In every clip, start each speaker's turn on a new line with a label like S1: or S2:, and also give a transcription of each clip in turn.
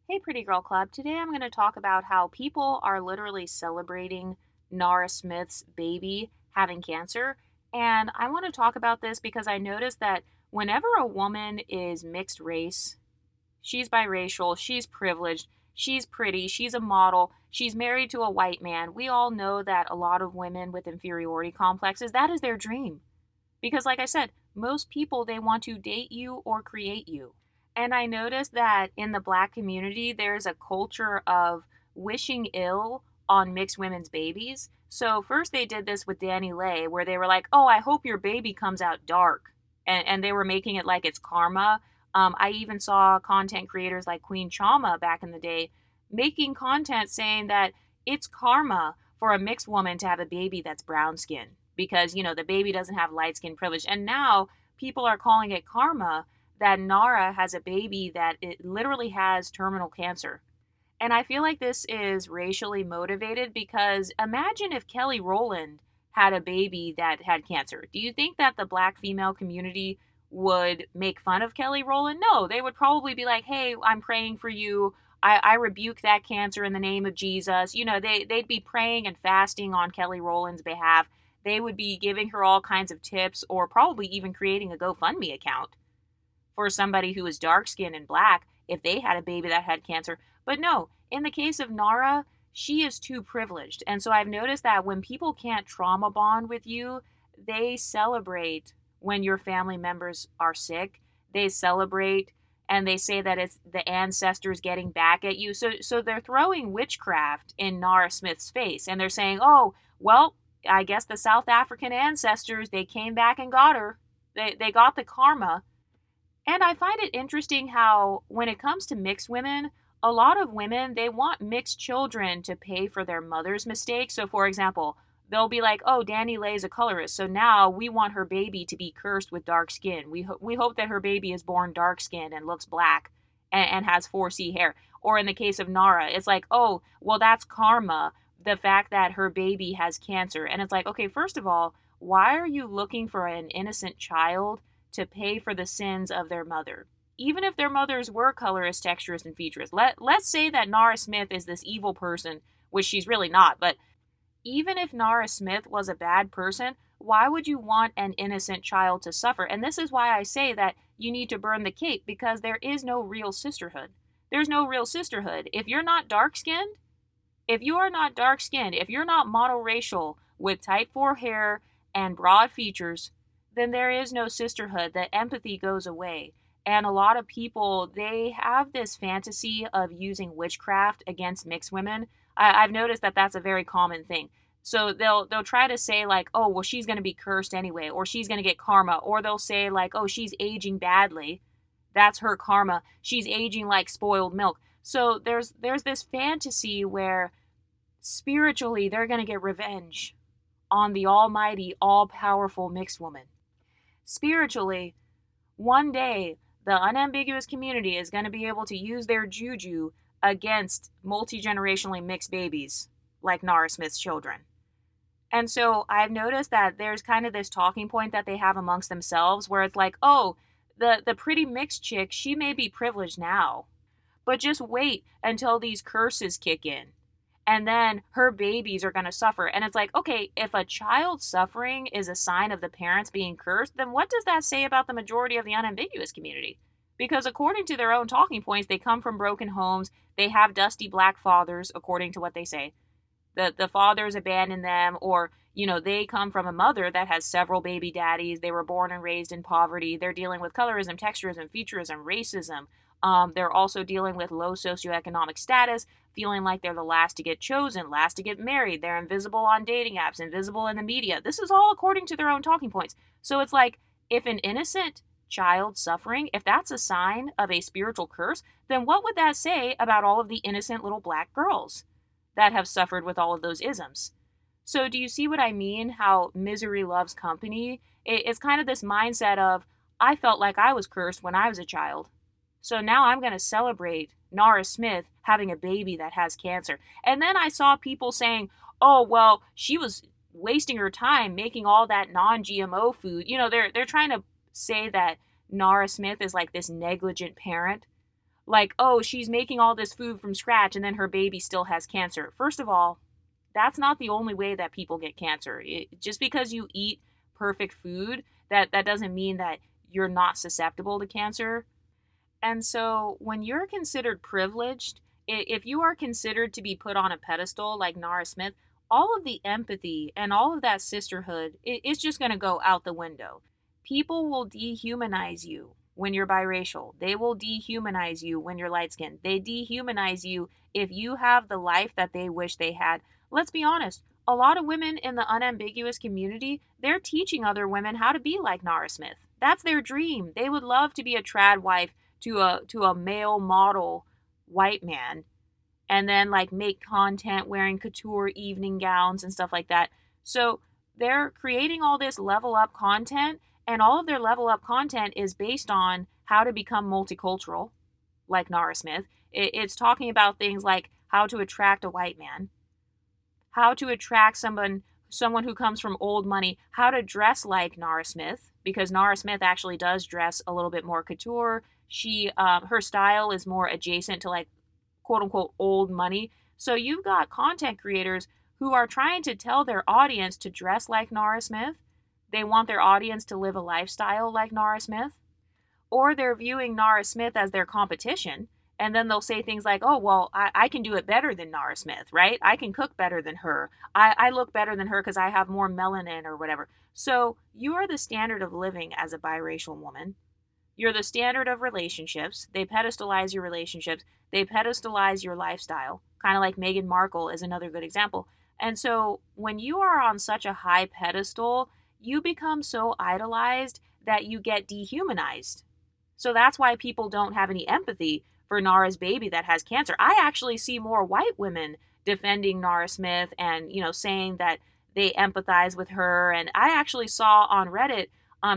S1: Hey, Pretty Girl Club. Today I'm going to talk about how people are literally celebrating Nara Smith's baby having cancer. And I want to talk about this because I noticed that whenever a woman is mixed race, she's biracial, she's privileged, she's pretty, she's a model, she's married to a white man, we all know that a lot of women with inferiority complexes, that is their dream. Because, like I said, most people, they want to date you or create you. And I noticed that in the black community, there's a culture of wishing ill on mixed women's babies. So, first they did this with Danny Lay, where they were like, oh, I hope your baby comes out dark. And they were making it like it's karma. I even saw content creators like Queen Chama back in the day making content saying that it's karma for a mixed woman to have a baby that's brown skinned because, the baby doesn't have light skin privilege. And now people are calling it karma that Nara has a baby that it literally has terminal cancer. And I feel like this is racially motivated because imagine if Kelly Rowland had a baby that had cancer. Do you think that the black female community would make fun of Kelly Rowland? No, they would probably be like, hey, I'm praying for you. I rebuke that cancer in the name of Jesus. They'd be praying and fasting on Kelly Rowland's behalf. They would be giving her all kinds of tips or probably even creating a GoFundMe account for somebody who is dark skinned and black if they had a baby that had cancer. But no, in the case of Nara, she is too privileged. And so I've noticed that when people can't trauma bond with you, they celebrate when your family members are sick. They celebrate and they say that it's the ancestors getting back at you. So they're throwing witchcraft in Nara Smith's face and they're saying, "Oh, well, I guess the South African ancestors, they came back and got her. They got the karma." And I find it interesting how, when it comes to mixed women, a lot of women, they want mixed children to pay for their mother's mistakes. So, for example, they'll be like, oh, Danny Lay's a colorist, so now we want her baby to be cursed with dark skin. We hope that her baby is born dark skinned and looks black and has 4C hair. Or in the case of Nara, it's like, oh, well, that's karma, the fact that her baby has cancer. And it's like, okay, first of all, why are you looking for an innocent child to pay for the sins of their mother? Even if their mothers were colorist, texturist, and featurist. Let's say that Nara Smith is this evil person, which she's really not, but even if Nara Smith was a bad person, why would you want an innocent child to suffer? And this is why I say that you need to burn the cape, because there is no real sisterhood. There's no real sisterhood. If you're not dark skinned, if you are not dark skinned, if you're not monoracial with type 4 hair and broad features, then there is no sisterhood. The empathy goes away. And a lot of people, they have this fantasy of using witchcraft against mixed women. I've noticed that that's a very common thing. So they'll try to say like, oh, well, she's going to be cursed anyway, or she's going to get karma, or they'll say like, oh, she's aging badly. That's her karma. She's aging like spoiled milk. So there's this fantasy where spiritually they're going to get revenge on the almighty, all-powerful mixed woman. Spiritually, one day the unambiguous community is going to be able to use their juju against multi-generationally mixed babies like Nara Smith's children. And so I've noticed that there's kind of this talking point that they have amongst themselves where it's like, oh, the pretty mixed chick, she may be privileged now, but just wait until these curses kick in. And then her babies are going to suffer. And it's like, okay, if a child suffering is a sign of the parents being cursed, then what does that say about the majority of the unambiguous community? Because according to their own talking points, they come from broken homes. They have dusty black fathers, according to what they say. The fathers abandoned them, or, they come from a mother that has several baby daddies. They were born and raised in poverty. They're dealing with colorism, texturism, featurism, racism. They're also dealing with low socioeconomic status, feeling like they're the last to get chosen, last to get married. They're invisible on dating apps, invisible in the media. This is all according to their own talking points. So it's like, if an innocent child suffering, if that's a sign of a spiritual curse, then what would that say about all of the innocent little black girls that have suffered with all of those isms? So do you see what I mean? How misery loves company? It's kind of this mindset of, I felt like I was cursed when I was a child. So now I'm going to celebrate Nara Smith having a baby that has cancer. And then I saw people saying, oh, well, she was wasting her time making all that non-GMO food. They're trying to say that Nara Smith is like this negligent parent. Like, oh, she's making all this food from scratch and then her baby still has cancer. First of all, that's not the only way that people get cancer. Just because you eat perfect food, that doesn't mean that you're not susceptible to cancer. And so when you're considered privileged, if you are considered to be put on a pedestal like Nara Smith, all of the empathy and all of that sisterhood is just going to go out the window. People will dehumanize you when you're biracial. They will dehumanize you when you're light skinned. They dehumanize you if you have the life that they wish they had. Let's be honest. A lot of women in the unambiguous community, they're teaching other women how to be like Nara Smith. That's their dream. They would love to be a trad wife to a male model white man, and then like make content wearing couture evening gowns and stuff like that. So they're creating all this level up content, and all of their level up content is based on how to become multicultural like Nara Smith. It's talking about things like how to attract a white man, how to attract someone who comes from old money, how to dress like Nara Smith, because Nara Smith actually does dress a little bit more couture. She her style is more adjacent to like quote unquote old money. So you've got content creators who are trying to tell their audience to dress like Nara Smith. They want their audience to live a lifestyle like Nara Smith, or they're viewing Nara Smith as their competition. And then they'll say things like, oh, well, I can do it better than Nara Smith, right? I can cook better than her. I look better than her because I have more melanin or whatever. So you are the standard of living as a biracial woman. You're the standard of relationships. They pedestalize your relationships. They pedestalize your lifestyle. Kind of like Meghan Markle is another good example. And so when you are on such a high pedestal, you become so idolized that you get dehumanized. So that's why people don't have any empathy for Nara's baby that has cancer. I actually see more white women defending Nara Smith and, saying that they empathize with her. And I actually saw on Reddit,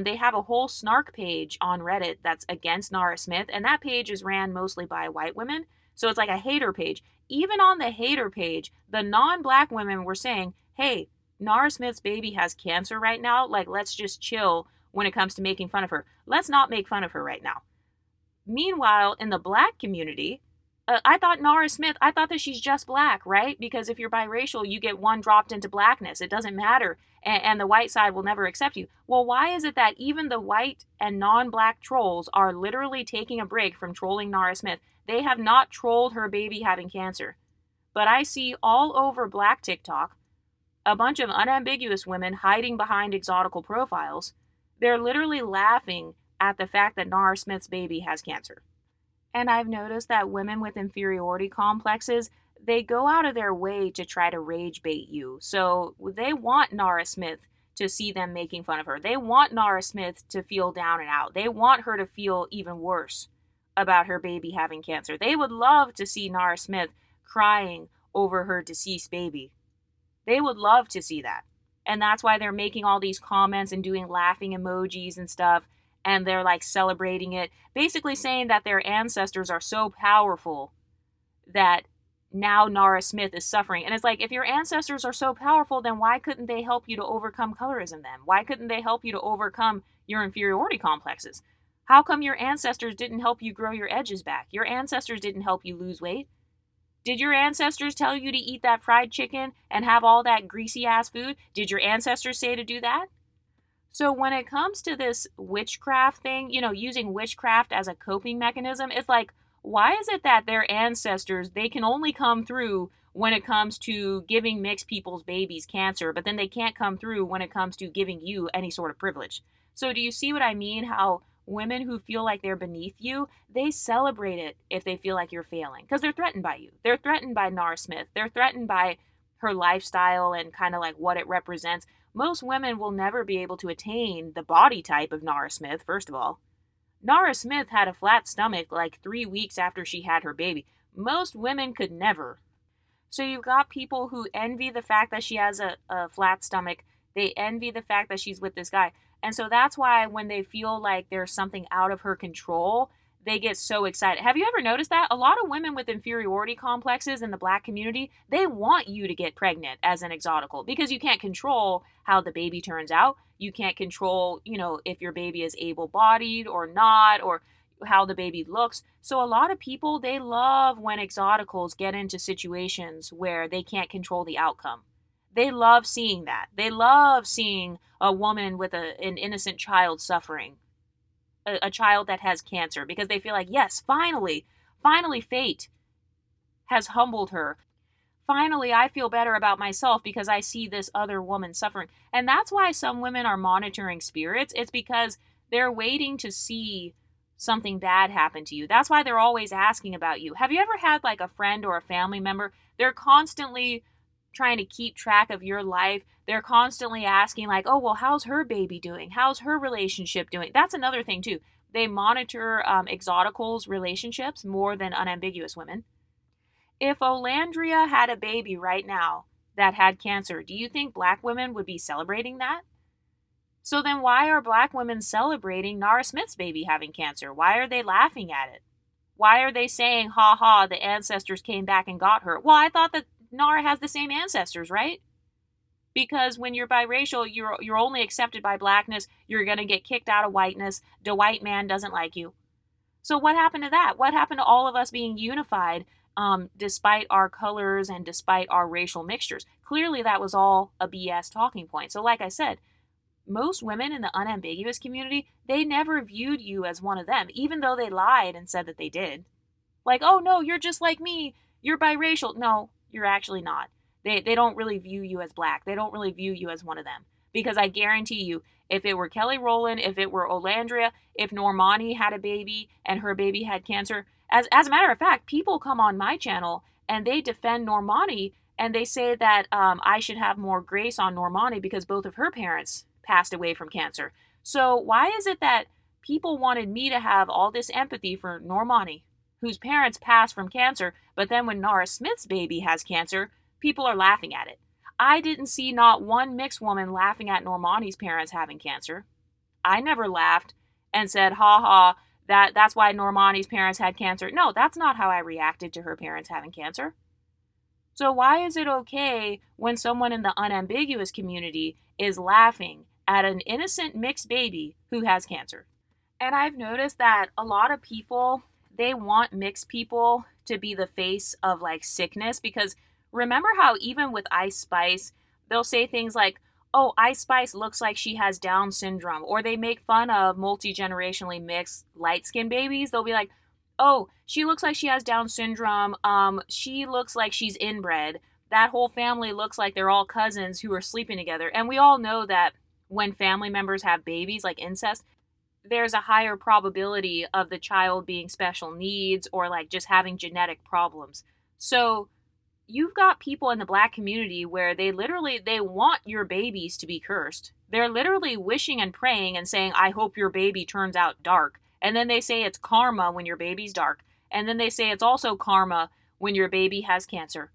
S1: they have a whole snark page on Reddit that's against Nara Smith. And that page is ran mostly by white women. So it's like a hater page. Even on the hater page, the non-black women were saying, hey, Nara Smith's baby has cancer right now. Like, let's just chill when it comes to making fun of her. Let's not make fun of her right now. Meanwhile, in the black community, I thought Nara Smith, I thought that she's just black, right? Because if you're biracial, you get one dropped into blackness. It doesn't matter. And the white side will never accept you. Well, why is it that even the white and non-black trolls are literally taking a break from trolling Nara Smith? They have not trolled her baby having cancer. But I see all over black TikTok a bunch of unambiguous women hiding behind exotical profiles. They're literally laughing at the fact that Nara Smith's baby has cancer. And I've noticed that women with inferiority complexes, they go out of their way to try to rage bait you. So they want Nara Smith to see them making fun of her. They want Nara Smith to feel down and out. They want her to feel even worse about her baby having cancer. They would love to see Nara Smith crying over her deceased baby. They would love to see that. And that's why they're making all these comments and doing laughing emojis and stuff. And they're like celebrating it, basically saying that their ancestors are so powerful that now Nara Smith is suffering. And it's like, if your ancestors are so powerful, then why couldn't they help you to overcome colorism then? Why couldn't they help you to overcome your inferiority complexes? How come your ancestors didn't help you grow your edges back? Your ancestors didn't help you lose weight. Did your ancestors tell you to eat that fried chicken and have all that greasy ass food? Did your ancestors say to do that? So when it comes to this witchcraft thing, using witchcraft as a coping mechanism, it's like, why is it that their ancestors, they can only come through when it comes to giving mixed people's babies cancer, but then they can't come through when it comes to giving you any sort of privilege? So do you see what I mean? How women who feel like they're beneath you, they celebrate it if they feel like you're failing because they're threatened by you. They're threatened by Nara Smith. They're threatened by her lifestyle and kind of like what it represents. Most women will never be able to attain the body type of Nara Smith, first of all. Nara Smith had a flat stomach like 3 weeks after she had her baby. Most women could never. So you've got people who envy the fact that she has a flat stomach. They envy the fact that she's with this guy. And so that's why when they feel like there's something out of her control, they get so excited. Have you ever noticed that? A lot of women with inferiority complexes in the black community, they want you to get pregnant as an exotical because you can't control how the baby turns out. You can't control, if your baby is able-bodied or not, or how the baby looks. So a lot of people, they love when exoticals get into situations where they can't control the outcome. They love seeing that. They love seeing a woman with an innocent child suffering, a child that has cancer, because they feel like, yes, finally fate has humbled her. Finally, I feel better about myself because I see this other woman suffering. And that's why some women are monitoring spirits. It's because they're waiting to see something bad happen to you. That's why they're always asking about you. Have you ever had like a friend or a family member? They're constantly trying to keep track of your life. They're constantly asking, like, oh, well, how's her baby doing? How's her relationship doing? That's another thing, too. They monitor exoticals' relationships more than unambiguous women. If Olandria had a baby right now that had cancer, do you think black women would be celebrating that? So then why are black women celebrating Nara Smith's baby having cancer? Why are they laughing at it? Why are they saying, ha ha, the ancestors came back and got her? Well, I thought that Nara has the same ancestors, right? Because when you're biracial, you're only accepted by blackness. You're going to get kicked out of whiteness. The white man doesn't like you. So what happened to that? What happened to all of us being unified despite our colors and despite our racial mixtures? Clearly, that was all a BS talking point. So like I said, most women in the unambiguous community, they never viewed you as one of them, even though they lied and said that they did. Like, oh no, you're just like me. You're biracial. No, you're actually not. They don't really view you as black. They don't really view you as one of them. Because I guarantee you, if it were Kelly Rowland, if it were Olandria, if Normani had a baby and her baby had cancer, as a matter of fact, people come on my channel and they defend Normani and they say that I should have more grace on Normani because both of her parents passed away from cancer. So why is it that people wanted me to have all this empathy for Normani, whose parents passed from cancer, but then when Nara Smith's baby has cancer, people are laughing at it? I didn't see not one mixed woman laughing at Normani's parents having cancer. I never laughed and said, ha ha, that's why Normani's parents had cancer. No, that's not how I reacted to her parents having cancer. So why is it okay when someone in the unambiguous community is laughing at an innocent mixed baby who has cancer? And I've noticed that a lot of people, they want mixed people to be the face of like sickness, because remember how even with Ice Spice, they'll say things like, oh, Ice Spice looks like she has Down syndrome, or they make fun of multi-generationally mixed light-skinned babies. They'll be like, oh, she looks like she has Down syndrome, she looks like she's inbred, that whole family looks like they're all cousins who are sleeping together. And we all know that when family members have babies, like incest, there's a higher probability of the child being special needs or like just having genetic problems. So you've got people in the black community where they want your babies to be cursed. They're literally wishing and praying and saying, I hope your baby turns out dark. And then they say it's karma when your baby's dark. And then they say it's also karma when your baby has cancer.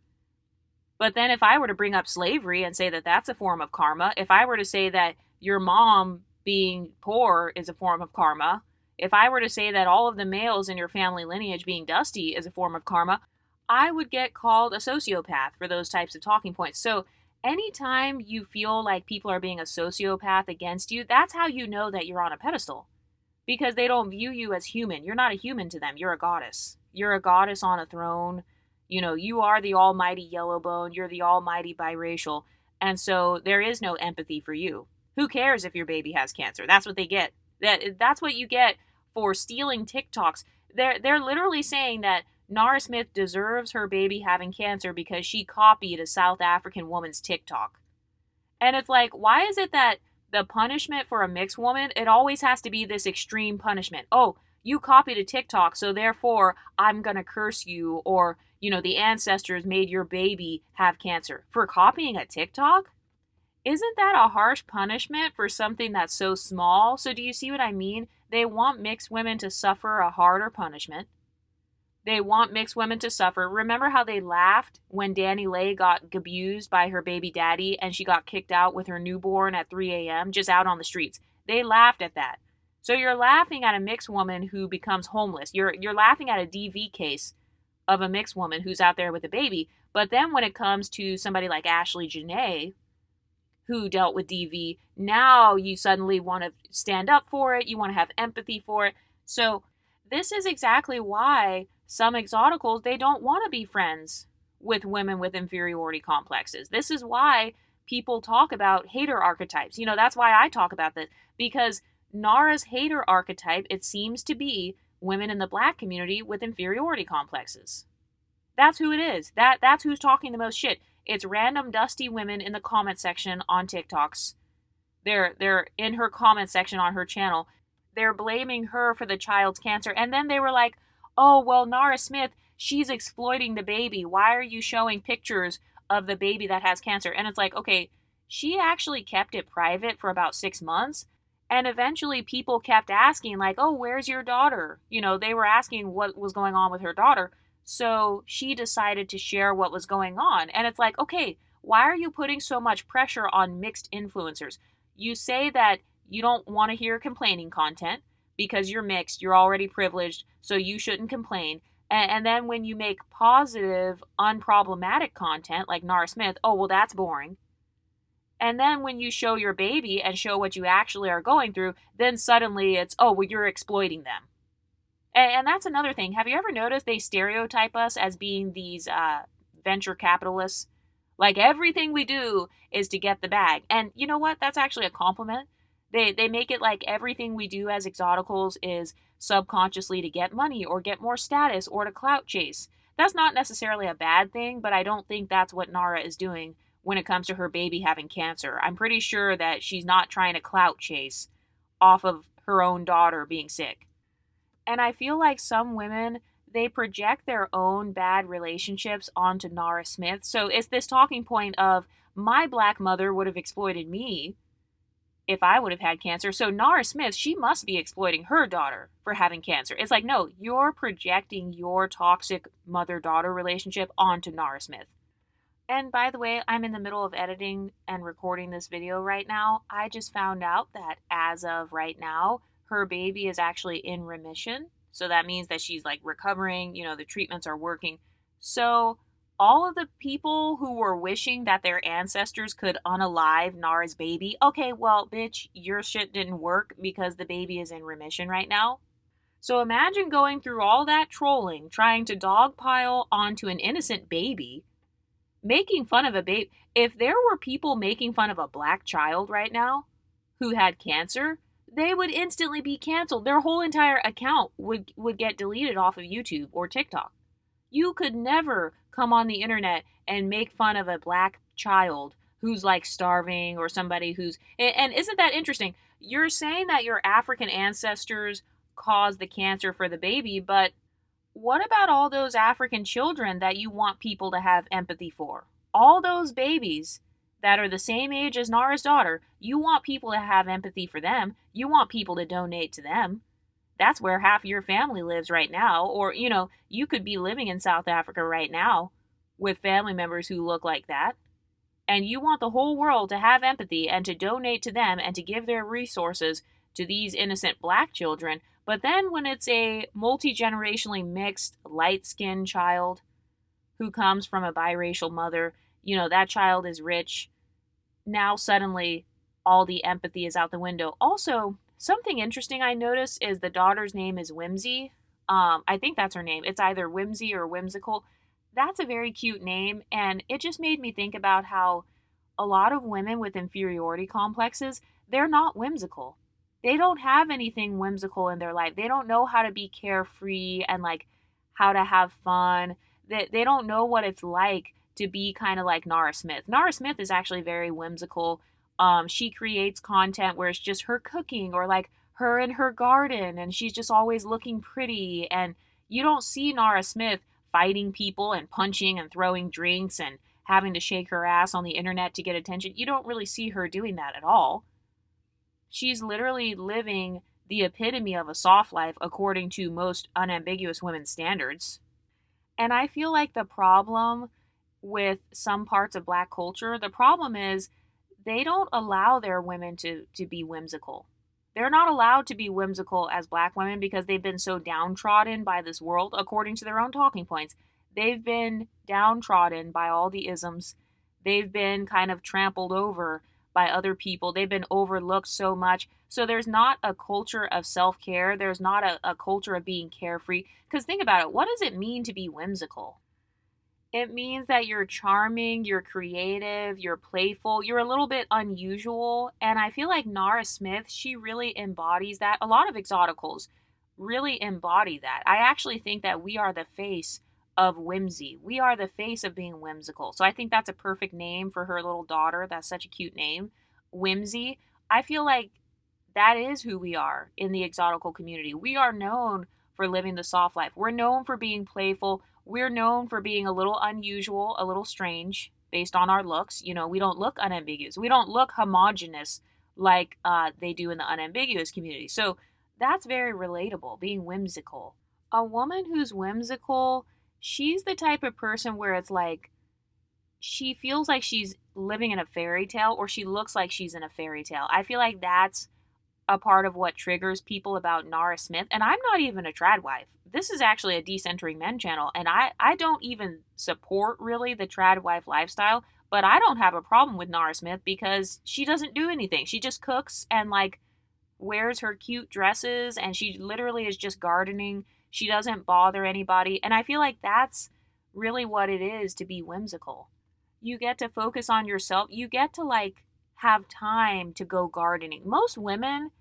S1: But then if I were to bring up slavery and say that that's a form of karma, if I were to say that your mom being poor is a form of karma, if I were to say that all of the males in your family lineage being dusty is a form of karma, I would get called a sociopath for those types of talking points. So anytime you feel like people are being a sociopath against you, that's how you know that you're on a pedestal. Because they don't view you as human. You're not a human to them. You're a goddess. You're a goddess on a throne. You know, you are the almighty Yellowbone. You're the almighty biracial. And so there is no empathy for you. Who cares if your baby has cancer? That's what they get. That's what you get for stealing TikToks. They're literally saying that Nara Smith deserves her baby having cancer because she copied a South African woman's TikTok. And it's like, why is it that the punishment for a mixed woman, it always has to be this extreme punishment? Oh, you copied a TikTok, so therefore I'm going to curse you, or, you know, the ancestors made your baby have cancer. For copying a TikTok? Isn't that a harsh punishment for something that's so small? So do you see what I mean? They want mixed women to suffer a harder punishment. They want mixed women to suffer. Remember how they laughed when Danny Lay got abused by her baby daddy and she got kicked out with her newborn at 3 a.m. just out on the streets? They laughed at that. So you're laughing at a mixed woman who becomes homeless. You're laughing at a DV case of a mixed woman who's out there with a baby. But then when it comes to somebody like Ashley Janae, who dealt with DV, now you suddenly want to stand up for it. You want to have empathy for it. So This is exactly why some exoticals, they don't want to be friends with women with inferiority complexes. This is why people talk about hater archetypes. That's why I talk about this, because Nara's hater archetype, it seems to be women in the black community with inferiority complexes. That's who it is. That's who's talking the most shit. It's random dusty women in the comment section on TikToks. They're in her comment section on her channel. They're blaming her for the child's cancer. And then they were like, "Oh, well, Nara Smith, she's exploiting the baby. Why are you showing pictures of the baby that has cancer?" And it's like, okay, she actually kept it private for about 6 months. And eventually people kept asking, like, "Oh, where's your daughter?" They were asking what was going on with her daughter. So she decided to share what was going on. And it's like, okay, why are you putting so much pressure on mixed influencers? You say that you don't want to hear complaining content because you're mixed, you're already privileged, so you shouldn't complain. And then when you make positive, unproblematic content like Nara Smith, oh, well, that's boring. And then when you show your baby and show what you actually are going through, then suddenly it's, oh, well, you're exploiting them. And that's another thing. Have you ever noticed they stereotype us as being these venture capitalists? Like everything we do is to get the bag. And you know what? That's actually a compliment. They make it like everything we do as exoticals is subconsciously to get money or get more status or to clout chase. That's not necessarily a bad thing, but I don't think that's what Nara is doing when it comes to her baby having cancer. I'm pretty sure that she's not trying to clout chase off of her own daughter being sick. And I feel like some women, they project their own bad relationships onto Nara Smith. So it's this talking point of, my black mother would have exploited me if I would have had cancer. So Nara Smith, she must be exploiting her daughter for having cancer. It's like, no, you're projecting your toxic mother-daughter relationship onto Nara Smith. And by the way, I'm in the middle of editing and recording this video right now. I just found out that as of right now, her baby is actually in remission. So that means that she's like recovering, the treatments are working. So all of the people who were wishing that their ancestors could unalive Nara's baby, okay, well, bitch, your shit didn't work because the baby is in remission right now. So imagine going through all that trolling, trying to dogpile onto an innocent baby, making fun of a baby. If there were people making fun of a black child right now who had cancer, they would instantly be canceled. Their whole entire account would get deleted off of YouTube or TikTok. You could never come on the internet and make fun of a black child who's like starving or somebody who's. And isn't that interesting? You're saying that your African ancestors caused the cancer for the baby, but what about all those African children that you want people to have empathy for? All those babies that are the same age as Nara's daughter, you want people to have empathy for them. You want people to donate to them. That's where half your family lives right now. Or, you could be living in South Africa right now with family members who look like that. And you want the whole world to have empathy and to donate to them and to give their resources to these innocent black children. But then when it's a multi-generationally mixed, light-skinned child who comes from a biracial mother, that child is rich. Now suddenly all the empathy is out the window. Also, something interesting I noticed is the daughter's name is Whimsy. I think that's her name. It's either Whimsy or Whimsical. That's a very cute name, and it just made me think about how a lot of women with inferiority complexes, they're not whimsical. They don't have anything whimsical in their life. They don't know how to be carefree and like how to have fun. They don't know what it's like to be kind of like Nara Smith. Nara Smith is actually very whimsical. She creates content where it's just her cooking or like her in her garden and she's just always looking pretty. And you don't see Nara Smith fighting people and punching and throwing drinks and having to shake her ass on the internet to get attention. You don't really see her doing that at all. She's literally living the epitome of a soft life according to most unambiguous women's standards. And I feel like the problem with some parts of black culture, the problem is they don't allow their women to be whimsical. They're not allowed to be whimsical as black women because they've been so downtrodden by this world, according to their own talking points. They've been downtrodden by all the isms. They've been kind of trampled over by other people. They've been overlooked so much. So there's not a culture of self care. There's not a culture of being carefree. Because think about it, what does it mean to be whimsical? It means that you're charming, you're creative, you're playful, you're a little bit unusual. And I feel like Nara Smith, she really embodies that. A lot of exoticals really embody that. I actually think that we are the face of whimsy. We are the face of being whimsical. So I think that's a perfect name for her little daughter. That's such a cute name. Whimsy. I feel like that is who we are in the exotical community. We are known for living the soft life. We're known for being playful. We're known for being a little unusual, a little strange based on our looks. You know, we don't look unambiguous. We don't look homogenous like they do in the unambiguous community. So that's very relatable, being whimsical. A woman who's whimsical, she's the type of person where it's like she feels like she's living in a fairy tale or she looks like she's in a fairy tale. I feel like that's a part of what triggers people about Nara Smith. And I'm not even a trad wife. This is actually a decentering men channel. And I don't even support really the trad wife lifestyle. But I don't have a problem with Nara Smith because she doesn't do anything. She just cooks and like wears her cute dresses and she literally is just gardening. She doesn't bother anybody. And I feel like that's really what it is to be whimsical. You get to focus on yourself. You get to like have time to go gardening. Most women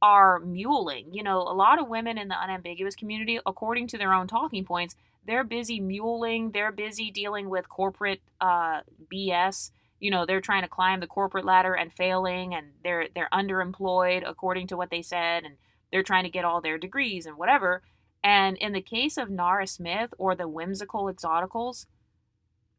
S1: are muling. You know, a lot of women in the unambiguous community, according to their own talking points, they're busy muling. They're busy dealing with corporate BS. You know, they're trying to climb the corporate ladder and failing, and they're underemployed according to what they said, and they're trying to get all their degrees and whatever. And in the case of Nara Smith or the whimsical exoticals,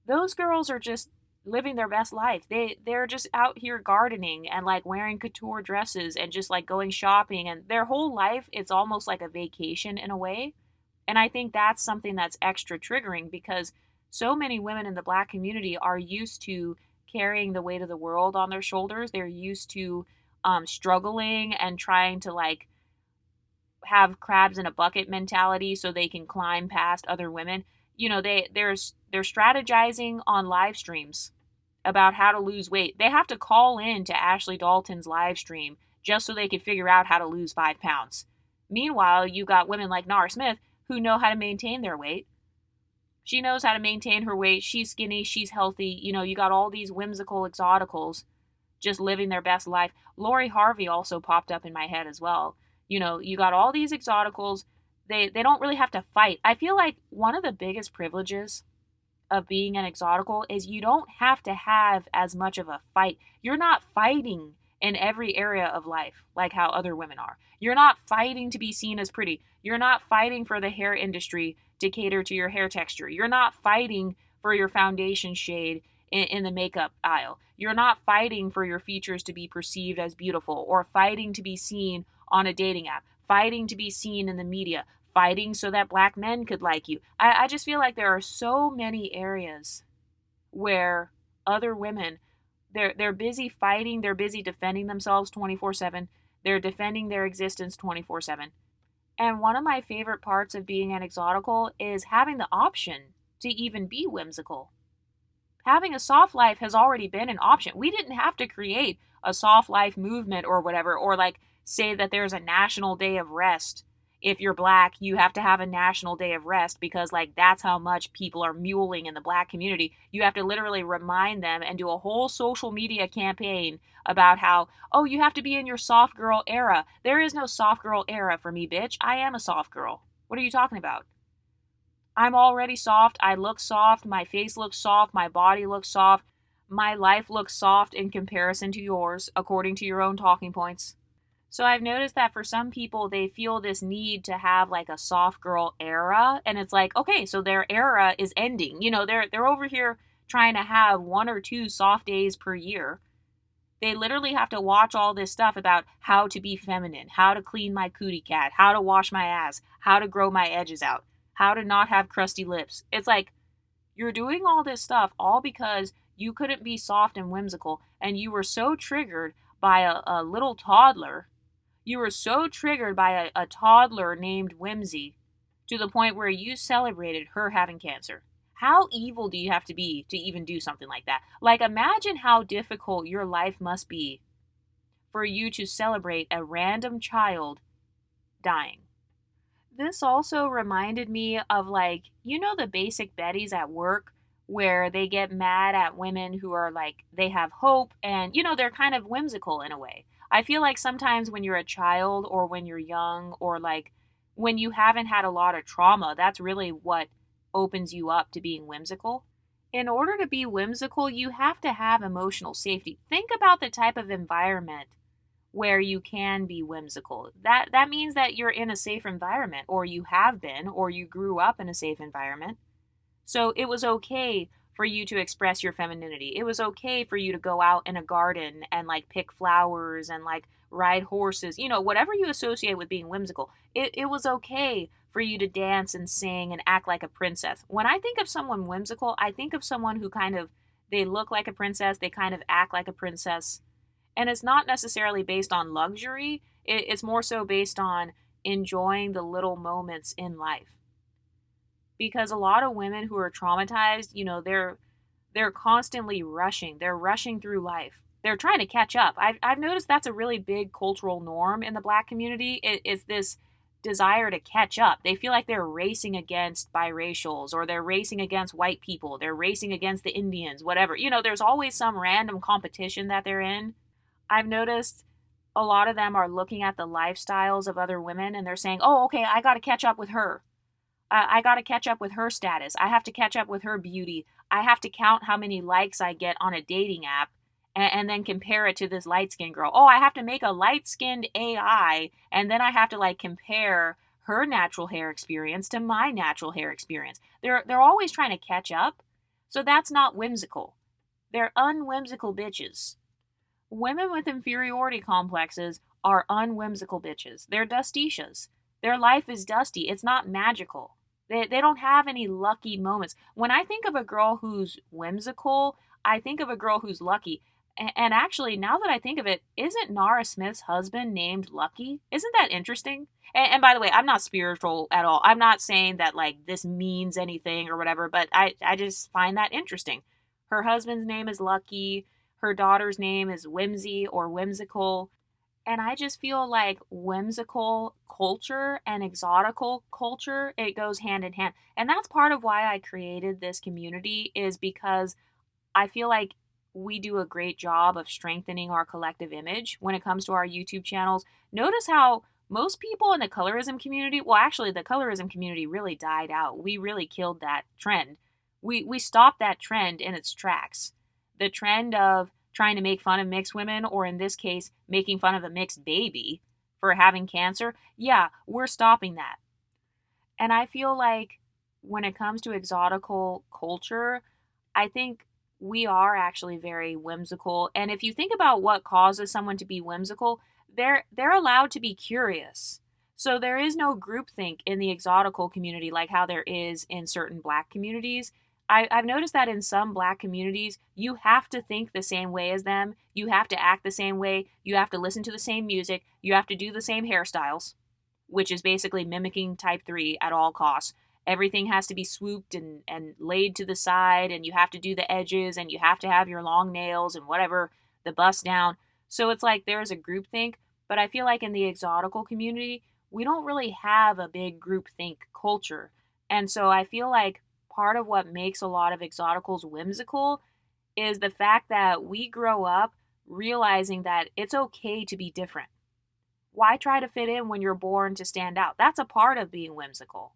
S1: those girls are just living their best life. They're just out here gardening and like wearing couture dresses and just like going shopping, and their whole life it's almost like a vacation in a way. And I think that's something that's extra triggering because so many women in the Black community are used to carrying the weight of the world on their shoulders. They're used to struggling and trying to like have crabs in a bucket mentality so they can climb past other women. You know, they're strategizing on live streams about how to lose weight. They have to call in to Ashley Dalton's live stream just so they can figure out how to lose 5 pounds. Meanwhile, you got women like Nara Smith who know how to maintain their weight. She knows how to maintain her weight. She's skinny. She's healthy. You know, you got all these whimsical exoticals just living their best life. Lori Harvey also popped up in my head as well. You know, you got all these exoticals. They don't really have to fight. I feel like one of the biggest privileges of being an exotical is you don't have to have as much of a fight. You're not fighting in every area of life like how other women are. You're not fighting to be seen as pretty. You're not fighting for the hair industry to cater to your hair texture. You're not fighting for your foundation shade in the makeup aisle. You're not fighting for your features to be perceived as beautiful or fighting to be seen on a dating app, fighting to be seen in the media, fighting so that Black men could like you. I just feel like there are so many areas where other women, they're busy fighting, they're busy defending themselves 24/7. They're defending their existence 24/7. And one of my favorite parts of being an exotical is having the option to even be whimsical. Having a soft life has already been an option. We didn't have to create a soft life movement or whatever, or like say that there's a national day of rest. If you're Black, you have to have a national day of rest because like that's how much people are muling in the Black community. You have to literally remind them and do a whole social media campaign about how, oh, you have to be in your soft girl era. There is no soft girl era for me, bitch. I am a soft girl. What are you talking about? I'm already soft. I look soft. My face looks soft. My body looks soft. My life looks soft in comparison to yours, according to your own talking points. So I've noticed that for some people, they feel this need to have like a soft girl era. And it's like, okay, so their era is ending. You know, they're over here trying to have 1 or 2 soft days per year. They literally have to watch all this stuff about how to be feminine, how to clean my cootie cat, how to wash my ass, how to grow my edges out, how to not have crusty lips. It's like, you're doing all this stuff all because you couldn't be soft and whimsical. And you were so triggered by a little toddler. You were so triggered by a toddler named Whimsy to the point where you celebrated her having cancer. How evil do you have to be to even do something like that? Like, imagine how difficult your life must be for you to celebrate a random child dying. This also reminded me of, like, the basic Betties at work where they get mad at women who are like, they have hope and, they're kind of whimsical in a way. I feel like sometimes when you're a child or when you're young or like when you haven't had a lot of trauma, that's really what opens you up to being whimsical. In order to be whimsical, you have to have emotional safety. Think about the type of environment where you can be whimsical. That means that you're in a safe environment, or you have been, or you grew up in a safe environment. So it was okay for you to express your femininity. It was okay for you to go out in a garden and like pick flowers and like ride horses, whatever you associate with being whimsical. It was okay for you to dance and sing and act like a princess. When I think of someone whimsical, I think of someone who kind of, they look like a princess, they kind of act like a princess. And it's not necessarily based on luxury, it's more so based on enjoying the little moments in life. Because a lot of women who are traumatized, they're constantly rushing. They're rushing through life. They're trying to catch up. I've noticed that's a really big cultural norm in the Black community. It's this desire to catch up. They feel like they're racing against biracials, or they're racing against white people. They're racing against the Indians, whatever. There's always some random competition that they're in. I've noticed a lot of them are looking at the lifestyles of other women and they're saying, oh, okay, I got to catch up with her. I got to catch up with her status. I have to catch up with her beauty. I have to count how many likes I get on a dating app and then compare it to this light skinned girl. Oh, I have to make a light skinned AI and then I have to like compare her natural hair experience to my natural hair experience. They're always trying to catch up. So that's not whimsical. They're unwhimsical bitches. Women with inferiority complexes are unwhimsical bitches. They're dusticias. Their life is dusty. It's not magical. They don't have any lucky moments. When I think of a girl who's whimsical, I think of a girl who's lucky. And actually, now that I think of it, isn't Nara Smith's husband named Lucky? Isn't that interesting? And by the way, I'm not spiritual at all. I'm not saying that like this means anything or whatever, but I just find that interesting. Her husband's name is Lucky. Her daughter's name is Whimsy or Whimsical. And I just feel like whimsical culture and exotical culture, it goes hand in hand. And that's part of why I created this community, is because I feel like we do a great job of strengthening our collective image when it comes to our YouTube channels. Notice how most people in the colorism community, well, actually, the colorism community really died out. We really killed that trend. We stopped that trend in its tracks. The trend of trying to make fun of mixed women, or in this case, making fun of a mixed baby for having cancer, yeah, we're stopping that. And I feel like when it comes to exotical culture, I think we are actually very whimsical. And if you think about what causes someone to be whimsical, they're allowed to be curious. So there is no groupthink in the exotical community like how there is in certain Black communities. I've noticed that in some Black communities, you have to think the same way as them. You have to act the same way. You have to listen to the same music. You have to do the same hairstyles, which is basically mimicking type 3 at all costs. Everything has to be swooped and laid to the side, and you have to do the edges, and you have to have your long nails and whatever, the bust down. So it's like there's a groupthink, but I feel like in the exotical community, we don't really have a big groupthink culture. And so I feel like part of what makes a lot of exoticals whimsical is the fact that we grow up realizing that it's okay to be different. Why try to fit in when you're born to stand out? That's a part of being whimsical.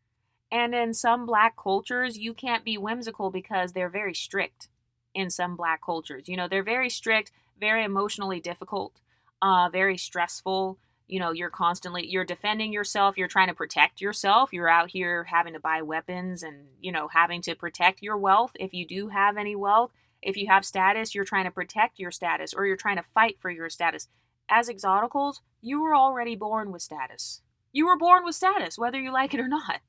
S1: And in some Black cultures, you can't be whimsical because they're very strict in some Black cultures. They're very strict, very emotionally difficult, very stressful. You're defending yourself. You're trying to protect yourself. You're out here having to buy weapons and, having to protect your wealth. If you do have any wealth, if you have status, you're trying to protect your status, or you're trying to fight for your status. As exoticals, you were already born with status. You were born with status, whether you like it or not.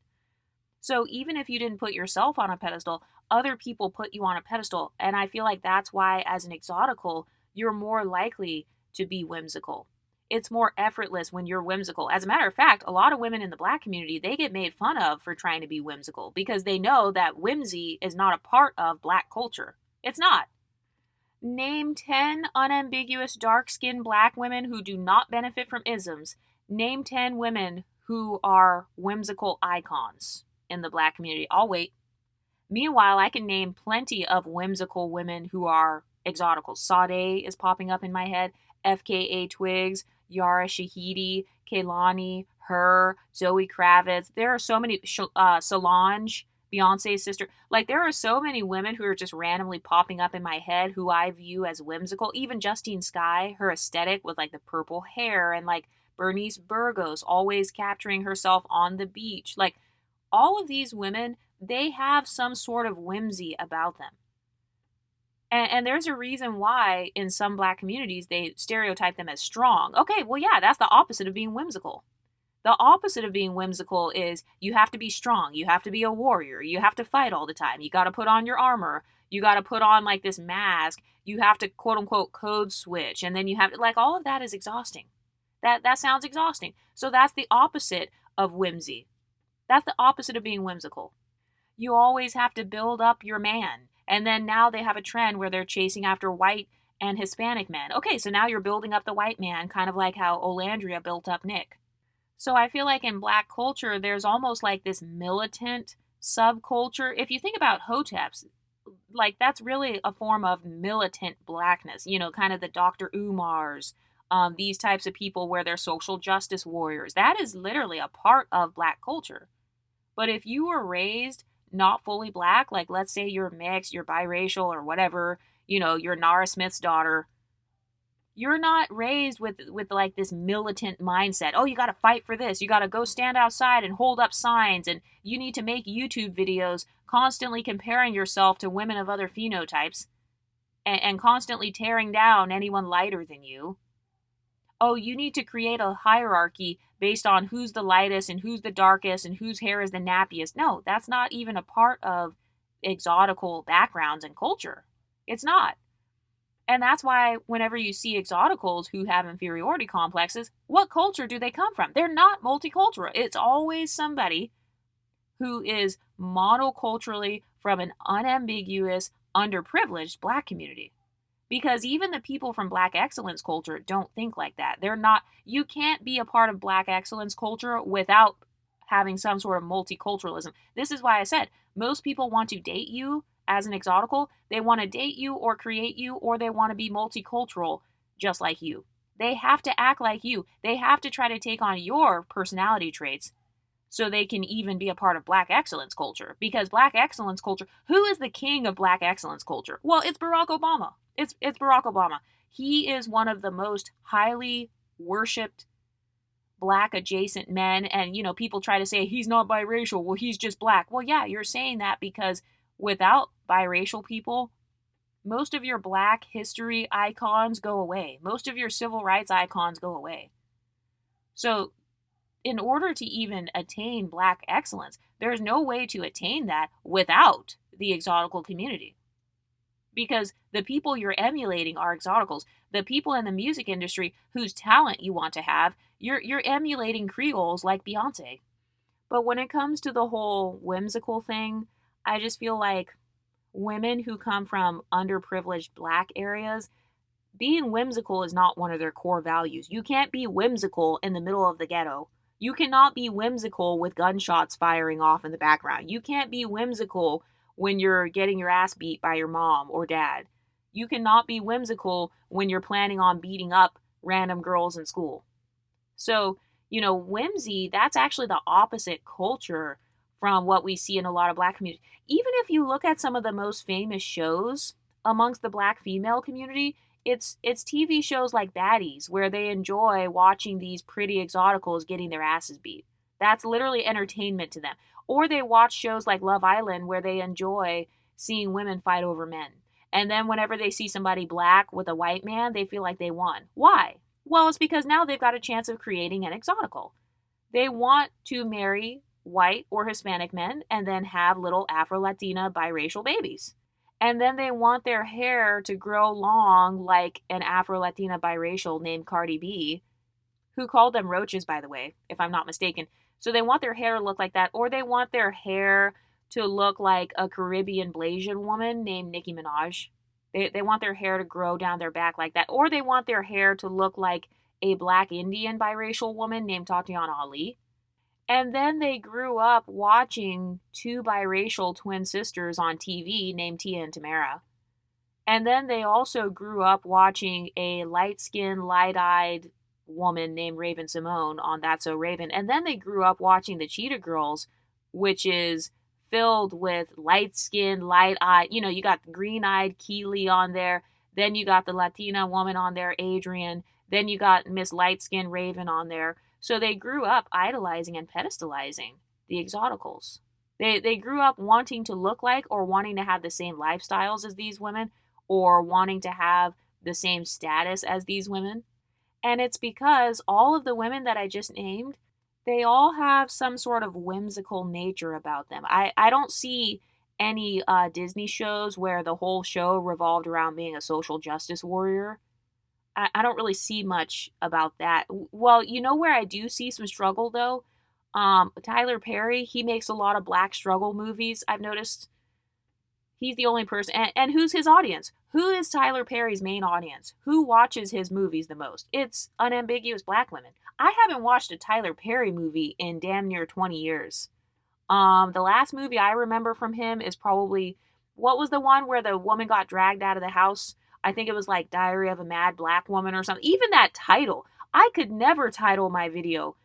S1: So even if you didn't put yourself on a pedestal, other people put you on a pedestal. And I feel like that's why, as an exotical, you're more likely to be whimsical. It's more effortless when you're whimsical. As a matter of fact, a lot of women in the Black community, they get made fun of for trying to be whimsical because they know that whimsy is not a part of Black culture. It's not. Name 10 unambiguous dark-skinned Black women who do not benefit from isms. Name 10 women who are whimsical icons in the Black community. I'll wait. Meanwhile, I can name plenty of whimsical women who are exoticals. Sade is popping up in my head. FKA Twigs, Yara Shahidi, Kehlani, her, Zoe Kravitz. There are so many. Solange, Beyonce's sister. Like, there are so many women who are just randomly popping up in my head who I view as whimsical. Even Justine Skye, her aesthetic with like the purple hair, and like Bernice Burgos always capturing herself on the beach. Like, all of these women, they have some sort of whimsy about them. And there's a reason why in some Black communities they stereotype them as strong. Okay, well, yeah, that's the opposite of being whimsical. The opposite of being whimsical is you have to be strong. You have to be a warrior. You have to fight all the time. You got to put on your armor. You got to put on like this mask. You have to quote unquote code switch. And then you have to, like, all of that is exhausting. That sounds exhausting. So that's the opposite of whimsy. That's the opposite of being whimsical. You always have to build up your man. And then now they have a trend where they're chasing after white and Hispanic men. Okay, so now you're building up the white man, kind of like how Olandria built up Nick. So I feel like in Black culture, there's almost like this militant subculture. If you think about Hoteps, like, that's really a form of militant Blackness, you know, kind of the Dr. Umars, these types of people where they're social justice warriors. That is literally a part of Black culture. But if you were raised not fully Black, like let's say you're mixed, you're biracial or whatever, you know, you're Nara Smith's daughter, you're not raised with like this militant mindset. Oh, you got to fight for this. You got to go stand outside and hold up signs, and you need to make YouTube videos constantly comparing yourself to women of other phenotypes and constantly tearing down anyone lighter than you. Oh, you need to create a hierarchy based on who's the lightest and who's the darkest and whose hair is the nappiest. No, that's not even a part of exotical backgrounds and culture. It's not. And that's why whenever you see exoticals who have inferiority complexes, what culture do they come from? They're not multicultural. It's always somebody who is monoculturally from an unambiguous, underprivileged Black community. Because even the people from Black excellence culture don't think like that. They're not, you can't be a part of Black excellence culture without having some sort of multiculturalism. This is why I said most people want to date you as an exotical. They want to date you or create you, or they want to be multicultural just like you. They have to act like you. They have to try to take on your personality traits so they can even be a part of Black excellence culture. Because Black excellence culture, who is the king of Black excellence culture? Well, it's Barack Obama. It's Barack Obama. He is one of the most highly worshipped Black adjacent men. And, you know, people try to say he's not biracial. Well, he's just Black. Well, yeah, you're saying that because without biracial people, most of your Black history icons go away. Most of your civil rights icons go away. So in order to even attain Black excellence, there's no way to attain that without the exotical community. Because the people you're emulating are exoticals. The people in the music industry whose talent you want to have, you're emulating Creoles like Beyonce. But when it comes to the whole whimsical thing, I just feel like women who come from underprivileged Black areas, being whimsical is not one of their core values. You can't be whimsical in the middle of the ghetto. You cannot be whimsical with gunshots firing off in the background. You can't be whimsical when you're getting your ass beat by your mom or dad. You cannot be whimsical when you're planning on beating up random girls in school. So, you know, whimsy, that's actually the opposite culture from what we see in a lot of Black communities. Even if you look at some of the most famous shows amongst the Black female community, it's TV shows like Baddies, where they enjoy watching these pretty exoticals getting their asses beat. That's literally entertainment to them. Or they watch shows like Love Island, where they enjoy seeing women fight over men. And then whenever they see somebody Black with a white man, they feel like they won. Why? Well, it's because now they've got a chance of creating an exotical. They want to marry white or Hispanic men and then have little Afro-Latina biracial babies. And then they want their hair to grow long like an Afro-Latina biracial named Cardi B. who called them roaches, by the way, if I'm not mistaken. So they want their hair to look like that, or they want their hair to look like a Caribbean Blasian woman named Nicki Minaj. They want their hair to grow down their back like that, or they want their hair to look like a black Indian biracial woman named Tatiana Ali. And then they grew up watching two biracial twin sisters on TV named Tia and Tamara. And then they also grew up watching a light skinned, light eyed woman named Raven Simone on That's So Raven. And then they grew up watching the Cheetah Girls, which is filled with light skinned, light eyed. You know, you got the green eyed Keely on there. Then you got the Latina woman on there, Adrian. Then you got Miss Light Skinned Raven on there. So they grew up idolizing and pedestalizing the exoticals. They grew up wanting to look like or wanting to have the same lifestyles as these women or wanting to have the same status as these women. And it's because all of the women that I just named, they all have some sort of whimsical nature about them. I don't see any Disney shows where the whole show revolved around being a social justice warrior. I don't really see much about that. Well, you know where I do see some struggle though? Tyler Perry, he makes a lot of black struggle movies. I've noticed he's the only person. And who's his audience? Who is Tyler Perry's main audience? Who watches his movies the most? It's unambiguous black women. I haven't watched a Tyler Perry movie in damn near 20 years. The last movie I remember from him is probably, what was the one where the woman got dragged out of the house? I think it was like Diary of a Mad Black Woman or something. Even that title, I could never title my video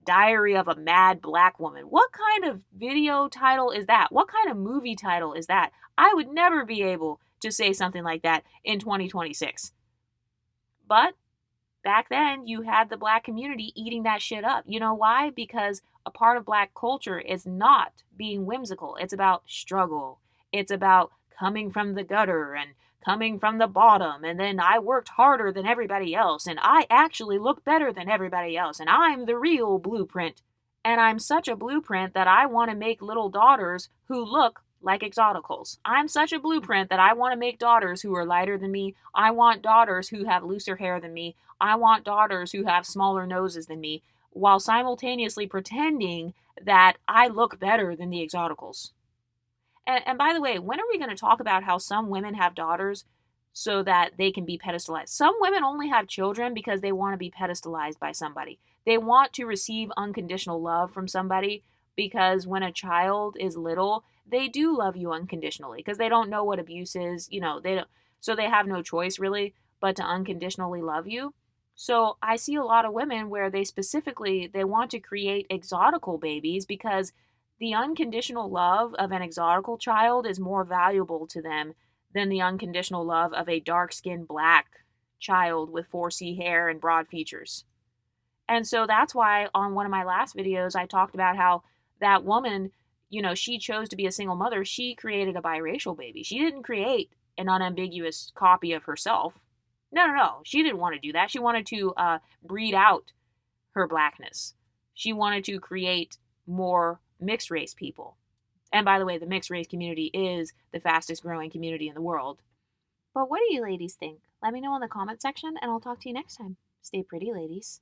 S1: Diary of a Mad Black Woman. What kind of video title is that? What kind of movie title is that? I would never be able to say something like that in 2026. But back then, you had the black community eating that shit up. You know why? Because a part of black culture is not being whimsical. It's about struggle. It's about coming from the gutter and coming from the bottom, and then I worked harder than everybody else, and I actually look better than everybody else, and I'm the real blueprint. And I'm such a blueprint that I want to make little daughters who look like exoticals. I'm such a blueprint that I want to make daughters who are lighter than me. I want daughters who have looser hair than me. I want daughters who have smaller noses than me, while simultaneously pretending that I look better than the exoticals. And by the way, when are we going to talk about how some women have daughters so that they can be pedestalized? Some women only have children because they want to be pedestalized by somebody. They want to receive unconditional love from somebody because when a child is little, they do love you unconditionally because they don't know what abuse is. You know, they don't, so they have no choice really but to unconditionally love you. So I see a lot of women where they want to create exotical babies because the unconditional love of an exotical child is more valuable to them than the unconditional love of a dark-skinned black child with 4C hair and broad features. And so that's why on one of my last videos, I talked about how that woman, you know, she chose to be a single mother. She created a biracial baby. She didn't create an unambiguous copy of herself. No. She didn't want to do that. She wanted to breed out her blackness. She wanted to create more mixed race people. And by the way, the mixed race community is the fastest growing community in the world. But what do you ladies think? Let me know in the comment section and I'll talk to you next time. Stay pretty, ladies.